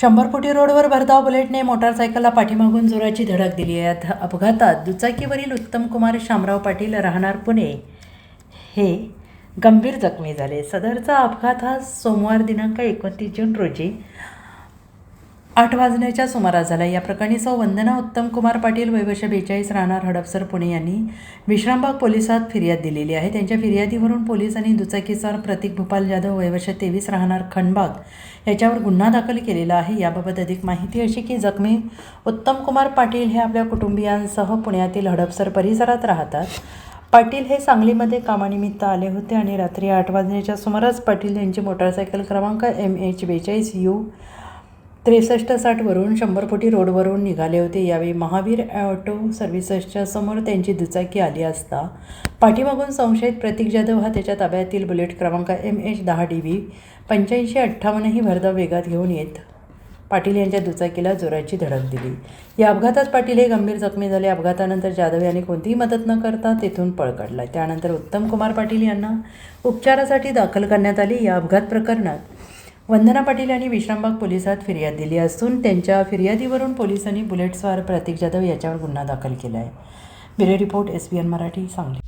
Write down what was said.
100 फुटी रोडवर भरधाव बुलेटने मोटारसायकलला पाठीमागून जोराची धडक दिली आहे. या अपघातात दुचाकीवरील उत्तम कुमार शामराव पाटील राहणार पुणे हे गंभीर जखमी झाले. सदरचा अपघात हा सोमवार दिनांक 29 जून रोजी 8 वाजण्याच्या सुमारास झाला. या प्रकरणी सौ वंदना उत्तम कुमार पाटील वयवर्ष 42 राहणार हडपसर पुणे यांनी विश्रामबाग पोलिसात फिर्याद दिलेली आहे. त्यांच्या फिर्यादीवरून पोलिसांनी दुचाकीस्वार प्रतीक भूपाल जाधव वयवर्ष 23 राहणार खंडबाग याच्यावर गुन्हा दाखल केलेला आहे. याबाबत अधिक माहिती अशी की जखमी उत्तम कुमार पाटील हे आपल्या कुटुंबियांसह पुण्यातील हडपसर परिसरात राहतात. पाटील हे सांगलीमध्ये कामानिमित्त आले होते आणि रात्री 8 वाजण्याच्या सुमारास पाटील यांची मोटारसायकल क्रमांक MH42U 6360 वरून 100 फुटी रोडवरून निघाले होते. यावेळी महावीर ऑटो सर्व्हिसेसच्या समोर त्यांची दुचाकी आली असता पाठीमागून संशयित प्रतीक जाधव हा त्याच्या ताब्यातील बुलेट क्रमांक MH10DB 8558 ही भरधाव वेगात घेऊन येत पाटील यांच्या दुचाकीला जोराची धडक दिली. या अपघातात पाटील हे गंभीर जखमी झाले. अपघातानंतर जाधव यांनी कोणतीही मदत न करता तेथून पळ काढला. त्यानंतर उत्तम कुमार पाटील यांना उपचारासाठी दाखल करण्यात आले. या अपघात प्रकरणात वंदना पाटील यांनी विश्रामबाग पोलिसात फिर्याद दिली असून त्यांच्या फिर्यादीवरून पोलिसांनी बुलेटस्वार प्रतीक जाधव याच्यावर गुन्हा दाखल केला आहे. Bureau report SBN Marathi Sangli.